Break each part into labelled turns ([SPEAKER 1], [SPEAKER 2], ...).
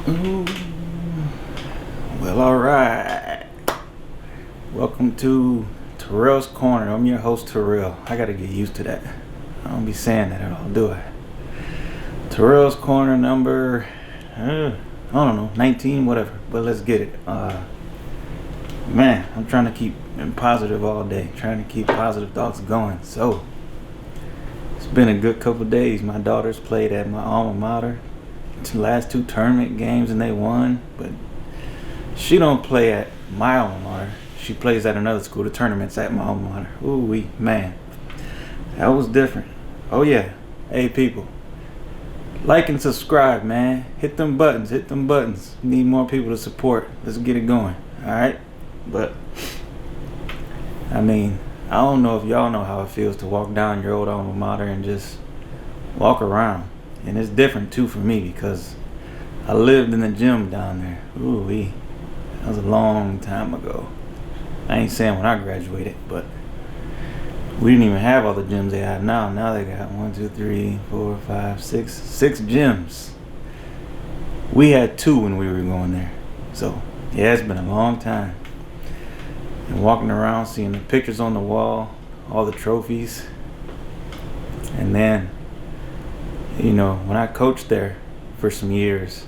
[SPEAKER 1] Ooh. Well, all right. Welcome to Tarale's Corner. I'm your host, Tarale. I gotta get used to that. I don't be saying that at all, do I? Tarale's Corner number, I don't know, 19, whatever. But let's get it. Man, I'm trying to keep positive all day. Trying to keep positive thoughts going. So, it's been a good couple days. My daughter's played at my alma mater. The last two tournament games and they won, but she don't play at my alma mater. She plays at another school. The tournament's at my alma mater. Ooh, man, that was different. Oh yeah, hey people, like and subscribe, man. Hit them buttons. Need more people to support. Let's get it going. All right, but I mean, I don't know if y'all know how it feels to walk down your old alma mater and just walk around. And it's different too for me because I lived in the gym down there. Ooh-wee. That was a long time ago. I ain't saying when I graduated, but we didn't even have all the gyms they have now. Now they got 6 gyms. We had 2 when we were going there. So yeah, it's been a long time. And walking around, seeing the pictures on the wall, all the trophies. And then, you know, when I coached there for some years,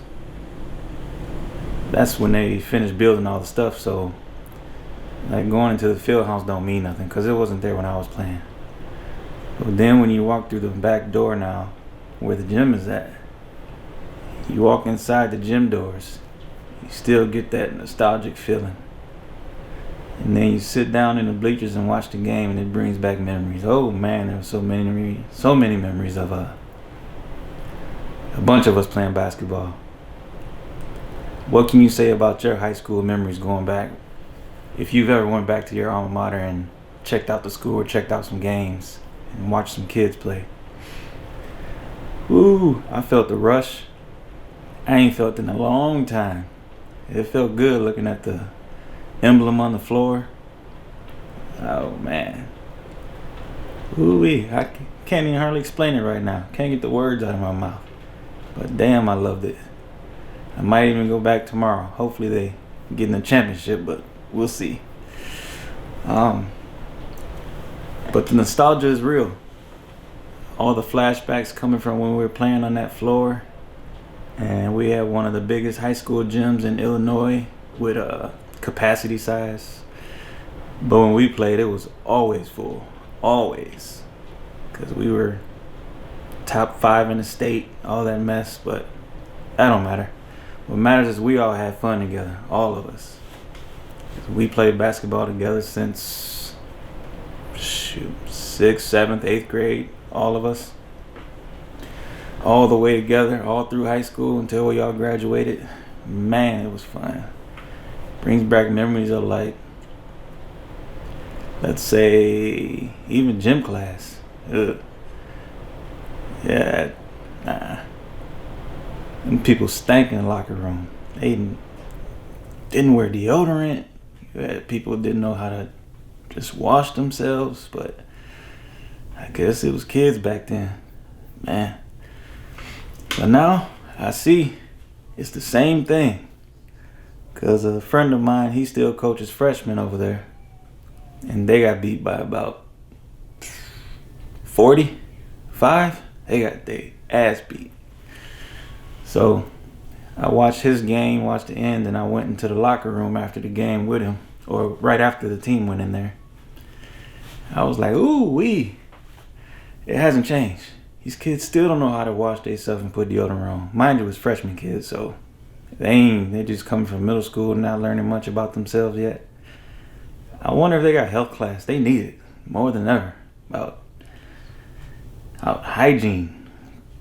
[SPEAKER 1] that's when they finished building all the stuff. So, like, going into the field house don't mean nothing because it wasn't there when I was playing. But then when you walk through the back door now, where the gym is at, you walk inside the gym doors, you still get that nostalgic feeling. And then you sit down in the bleachers and watch the game, and it brings back memories. Oh man, there were so many memories of a bunch of us playing basketball. What can you say about your high school memories going back? If you've ever went back to your alma mater and checked out the school or checked out some games and watched some kids play. Ooh, I felt the rush. I ain't felt it in a long time. It felt good looking at the emblem on the floor. Oh man. Ooh-wee, I can't even hardly explain it right now. Can't get the words out of my mouth. But damn, I loved it. I might even go back tomorrow. Hopefully they get in the championship, but we'll see. But the nostalgia is real. All the flashbacks coming from when we were playing on that floor. And we had one of the biggest high school gyms in Illinois with a capacity size. But when we played, it was always full. Always. Because we were top 5 in the state, all that mess, but that don't matter. What matters is we all had fun together, all of us. We played basketball together since 6th, 7th, 8th grade, all of us. All the way together, all through high school until we all graduated. Man, it was fun. Brings back memories of, like, let's say, even gym class. Ugh. Yeah, and people stank in the locker room. They didn't wear deodorant. People didn't know how to just wash themselves. But I guess it was kids back then, man. But now I see it's the same thing. Cause a friend of mine, he still coaches freshmen over there, and they got beat by about 45. They got their ass beat. So I watched his game, watched the end, and I went into the locker room after the game with him, or right after the team went in there. I was like, ooh-wee. It hasn't changed. These kids still don't know how to wash themselves and put deodorant on. Mind you, it's freshman kids, so they're just coming from middle school and not learning much about themselves yet. I wonder if they got health class. They need it more than ever. About hygiene.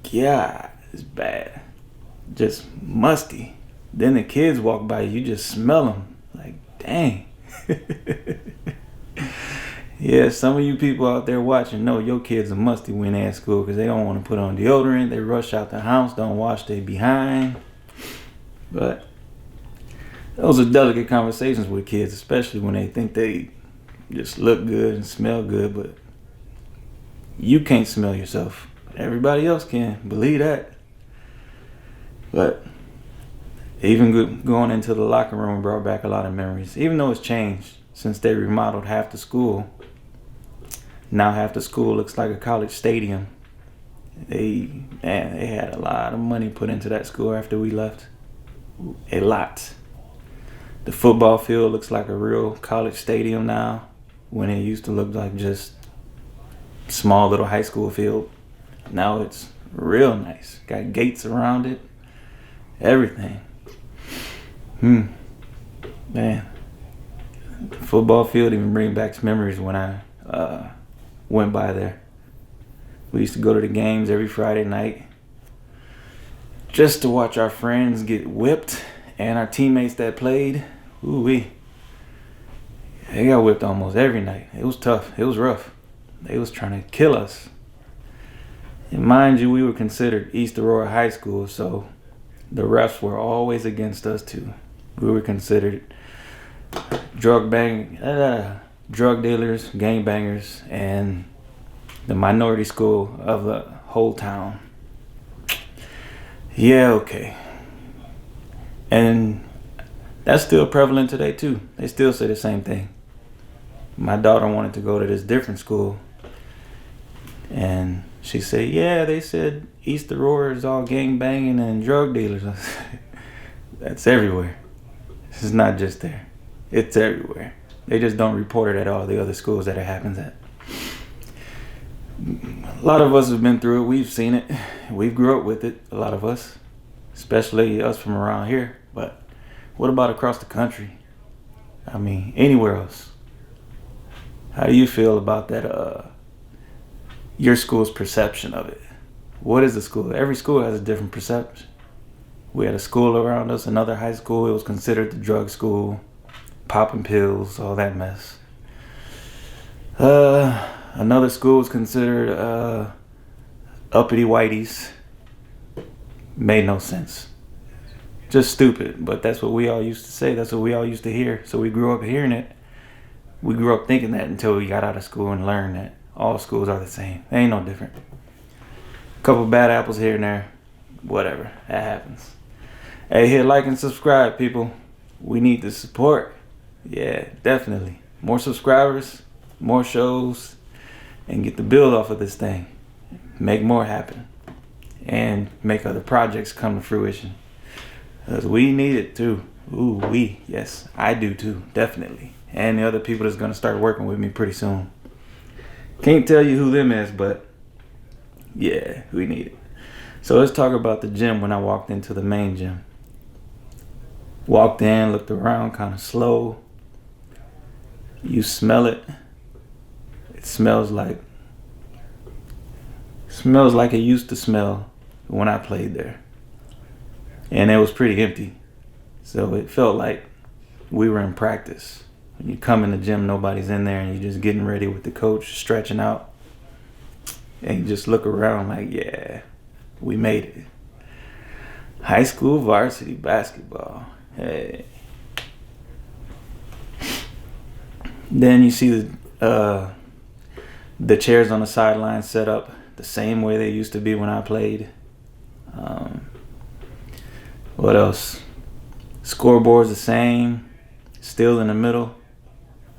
[SPEAKER 1] Yeah, it's bad. Just musty. Then the kids walk by, you just smell them. Like, dang. Yeah, some of you people out there watching know your kids are musty when they're at school because they don't want to put on deodorant. They rush out the house, don't wash their behind. But those are delicate conversations with kids, especially when they think they just look good and smell good, but you can't smell yourself. Everybody else can, believe that. But Even going into the locker room brought back a lot of memories. Even though it's changed since they remodeled half the school. Now half the school looks like a college stadium. They had a lot of money put into that school after we left. A lot. The football field looks like a real college stadium now, when it used to look like just small little high school field. Now it's real nice. Got gates around it. Everything. Man. The football field even brings back memories when I went by there. We used to go to the games every Friday night just to watch our friends get whipped and our teammates that played. Ooh-wee. They got whipped almost every night. It was tough. It was rough. They was trying to kill us. And mind you, we were considered East Aurora High School, so the refs were always against us too. We were considered drug dealers, gangbangers, and the minority school of the whole town. Yeah, okay. And that's still prevalent today too. They still say the same thing. My daughter wanted to go to this different school, and she said, yeah, they said East Aurora is all gang banging and drug dealers. That's everywhere. This is not just there. It's everywhere. They just don't report it at all the other schools that it happens at. A lot of us have been through it. We've seen it. We've grew up with it, a lot of us, especially us from around here. But what about across the country? I mean, anywhere else? How do you feel about that, your school's perception of it? What is the school? Every school has a different perception. We had a school around us, another high school. It was considered the drug school, popping pills, all that mess. Another school was considered uppity whiteys. Made no sense. Just stupid, but that's what we all used to say. That's what we all used to hear. So we grew up hearing it. We grew up thinking that until we got out of school and learned that all schools are the same. They ain't no different. A couple bad apples here and there. Whatever. That happens. Hey, hit like and subscribe, people. We need the support. Yeah, definitely. More subscribers, more shows, and get the build off of this thing. Make more happen. And make other projects come to fruition. Because we need it too. Ooh, yes, I do too, definitely. And the other people that's going to start working with me pretty soon. Can't tell you who them is, but yeah, we need it. So let's talk about the gym when I walked into the main gym. Walked in, looked around kind of slow. You smell it. It smells like it used to smell when I played there. And it was pretty empty. So it felt like we were in practice. When you come in the gym, nobody's in there, and you're just getting ready with the coach, stretching out. And you just look around like, yeah, we made it. High school varsity basketball. Hey. Then you see the chairs on the sideline set up the same way they used to be when I played. What else? Scoreboard's the same. Still in the middle.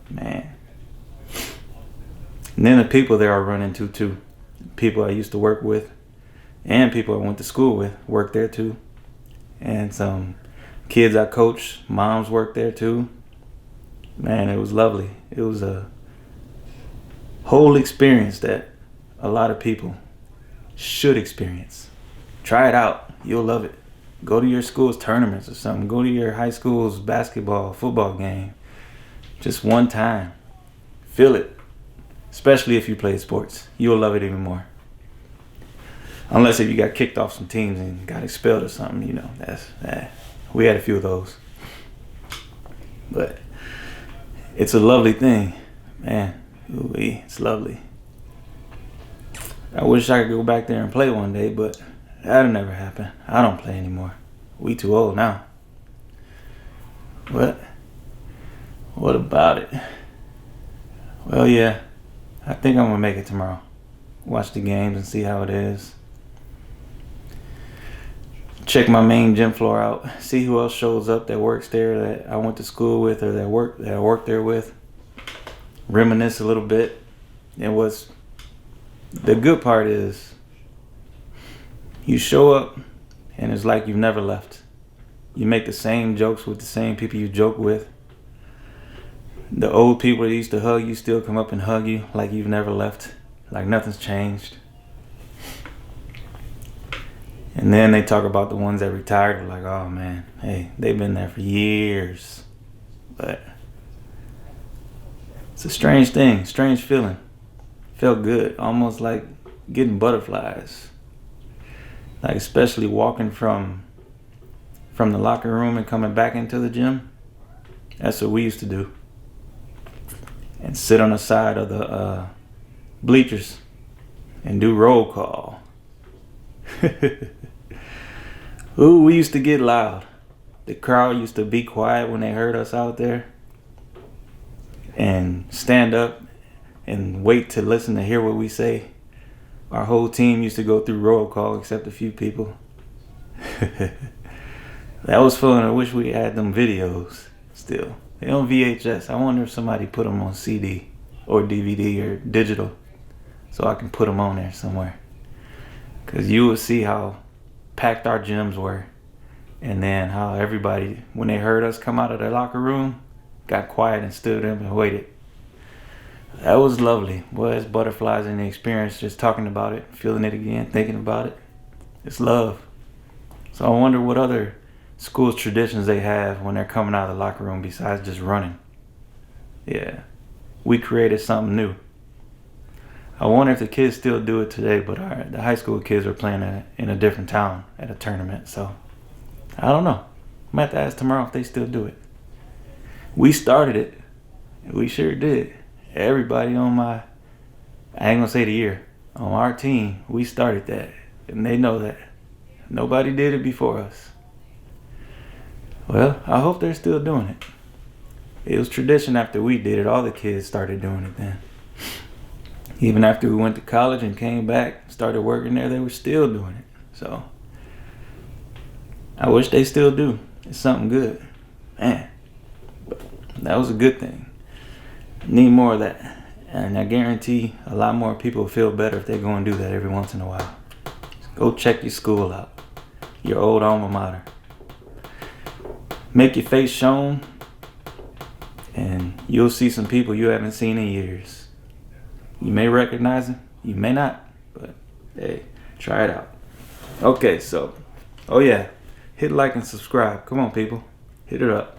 [SPEAKER 1] Man. And then the people there I run into too. People I used to work with and people I went to school with work there too. And some kids I coached, moms worked there too. Man, it was lovely. It was a whole experience that a lot of people should experience. Try it out. You'll love it. Go to your school's tournaments or something. Go to your high school's basketball, football game. Just one time. Feel it. Especially if you play sports. You'll love it even more. Unless if you got kicked off some teams and got expelled or something, you know. We had a few of those. But it's a lovely thing. Man, it's lovely. I wish I could go back there and play one day, but that'll never happen. I don't play anymore. We too old now. What about it? Well, yeah. I think I'm going to make it tomorrow. Watch the games and see how it is. check my main gym floor out, see who else shows up that works there that I went to school with or that I work there with. Reminisce a little bit. And what's the good part is you show up and it's like you've never left. You make the same jokes with the same people you joke with. The old people that used to hug you still come up and hug you like you've never left, like nothing's changed. And then they talk about the ones that retired, like, oh man, hey, they've been there for years. But it's a strange thing, strange feeling. Felt good, almost like getting butterflies. Like especially walking from the locker room and coming back into the gym. That's what we used to do. And sit on the side of the bleachers and do roll call. Ooh, we used to get loud. The crowd used to be quiet when they heard us out there and stand up and wait to listen to hear what we say. Our whole team used to go through roll call except a few people. That was fun. I wish we had them videos still. They're on VHS. I wonder if somebody put them on CD or DVD or digital so I can put them on there somewhere. Because you will see how packed our gyms were. And then how everybody, when they heard us come out of their locker room, got quiet and stood up and waited. That was lovely. Boy, it's butterflies in the experience just talking about it, feeling it again, thinking about it. It's love. So I wonder what other schools traditions they have when they're coming out of the locker room besides just running. Yeah, we created something new. I wonder if the kids still do it today, but the high school kids are playing in a different town at a tournament, so I don't know. I'm gonna have to ask tomorrow if they still do it. We started it. We sure did. Everybody on I ain't gonna say the year, on our team, we started that, and they know that. Nobody did it before us. Well, I hope they're still doing it. It was tradition after we did it. All the kids started doing it then. Even after we went to college and came back, started working there, they were still doing it. So, I wish they still do. It's something good. Man, but that was a good thing. Need more of that. And I guarantee a lot more people feel better if they go and do that every once in a while. Go check your school out. Your old alma mater. Make your face shown, and you'll see some people you haven't seen in years. You may recognize them, you may not, but hey, try it out. Okay, so, oh yeah, hit like and subscribe. Come on, people, hit it up,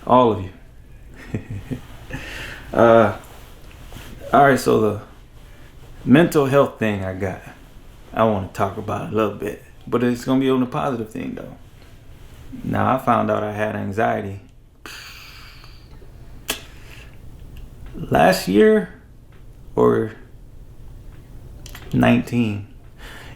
[SPEAKER 1] all of you. All right, so the mental health thing I want to talk about a little bit, but it's gonna be on the positive thing though. Now, I found out I had anxiety last year or 19.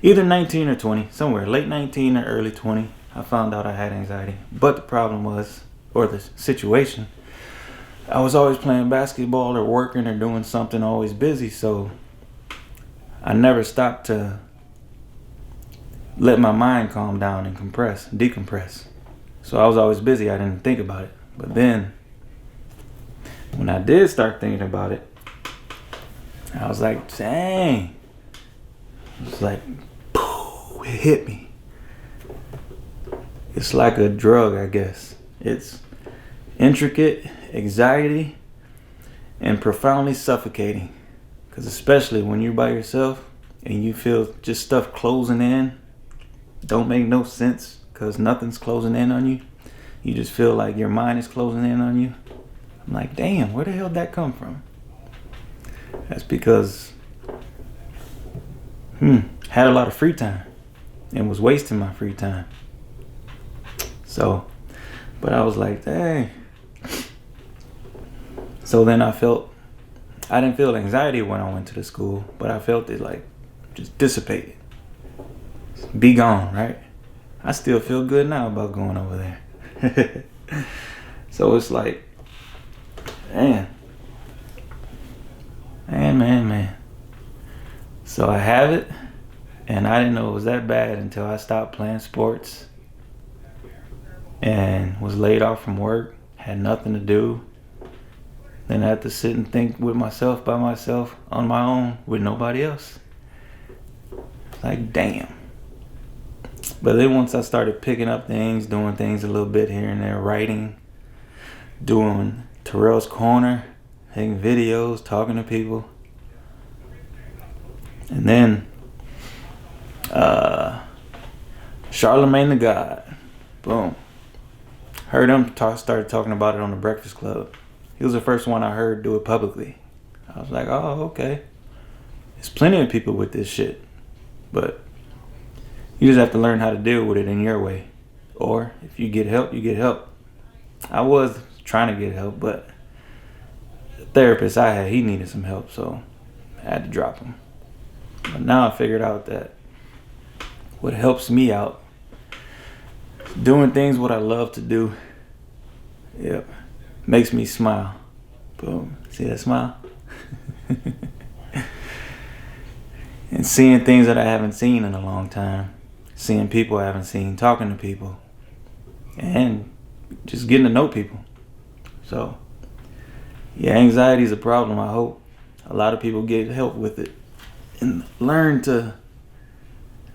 [SPEAKER 1] Either 19 or 20, somewhere, late 19 or early 20. I found out I had anxiety. But the problem was, or the situation, I was always playing basketball or working or doing something, always busy. So I never stopped to let my mind calm down and decompress. So I was always busy. I didn't think about it. But then when I did start thinking about it, I was like, dang. It's like, poof, it hit me. It's like a drug, I guess. It's intricate, anxiety, and profoundly suffocating. Because especially when you're by yourself and you feel just stuff closing in, don't make no sense. Because nothing's closing in on you. You just feel like your mind is closing in on you. I'm like, damn, where the hell did that come from? That's because had a lot of free time and was wasting my free time. So, but I was like, dang. So then I didn't feel anxiety when I went to the school, but I felt it like just dissipate. Be gone, right? I still feel good now about going over there. So it's like, man. So I have it, and I didn't know it was that bad until I stopped playing sports and was laid off from work, had nothing to do. Then I had to sit and think with myself, by myself, on my own, with nobody else. Like, damn. But then once I started picking up things, doing things a little bit here and there, writing, doing Tarele's Corner, making videos, talking to people. And then Charlemagne the God, boom. Heard him started talking about it on the Breakfast Club. He was the first one I heard do it publicly. I was like, oh, okay. There's plenty of people with this shit. But you just have to learn how to deal with it in your way. Or if you get help, you get help. I was trying to get help, but the therapist I had, he needed some help, so I had to drop him. But now I figured out that what helps me out, doing things what I love to do, yep, makes me smile. Boom. See that smile? And seeing things that I haven't seen in a long time. Seeing people I haven't seen, talking to people. And just getting to know people. So, yeah, anxiety is a problem. I hope a lot of people get help with it and learn to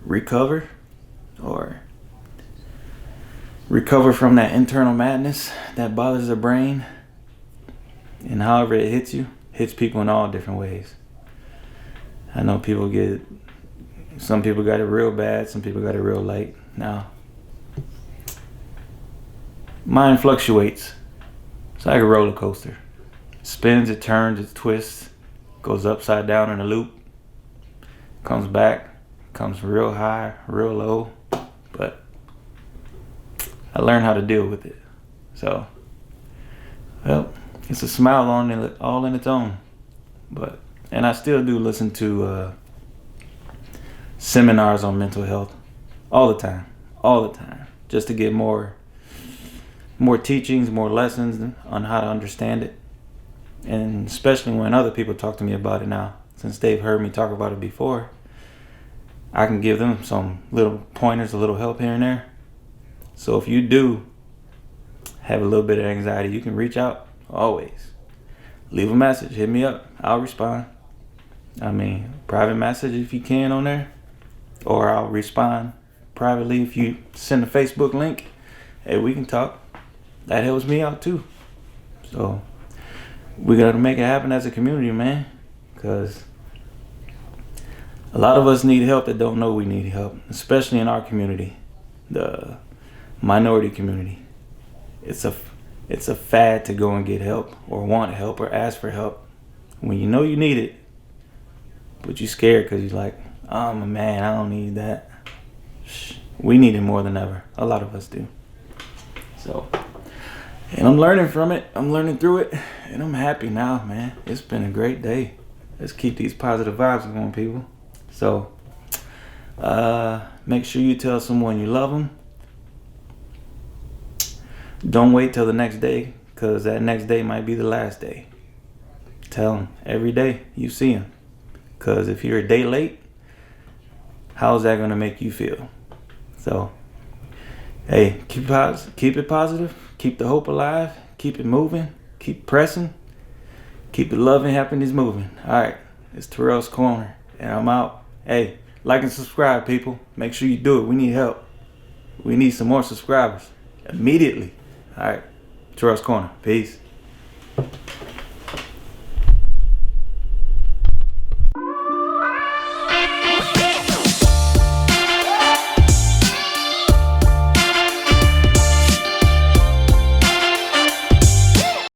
[SPEAKER 1] recover or recover from that internal madness that bothers the brain. And however it hits people in all different ways. I know some people got it real bad, some people got it real light. Now, mine fluctuates. It's like a roller coaster. It spins, it turns, it twists, goes upside down in a loop, comes back, comes real high, real low. But I learned how to deal with it. So, well, it's a smile all in its own. And I still do listen to seminars on mental health all the time, just to get more teachings, more lessons on how to understand it. And especially when other people talk to me about it now, since they've heard me talk about it before, I can give them some little pointers, a little help here and there. So if you do have a little bit of anxiety, you can reach out always. Leave a message, hit me up, I'll respond. Private message if you can on there, or I'll respond privately if you send a Facebook link. Hey, we can talk. That helps me out too. So we gotta make it happen as a community, man, because a lot of us need help that don't know we need help, especially in our community, the minority community. It's a fad to go and get help or want help or ask for help when you know you need it, but you're scared because you're like, oh, I'm a man, I don't need that. We need it more than ever. A lot of us do. So, and I'm learning from it. I'm learning through it, and I'm happy now, man. It's been a great day. Let's keep these positive vibes going, people. So, make sure you tell someone you love them. Don't wait till the next day, because that next day might be the last day. Tell them every day you see them. Because if you're a day late, how's that going to make you feel? So, hey, keep it positive. Keep the hope alive. Keep it moving. Keep pressing. Keep the love and happiness moving. All right, it's Tarale's Corner, and I'm out. Hey, like and subscribe, people. Make sure you do it. We need help. We need some more subscribers immediately. All right, Tarale's Corner. Peace.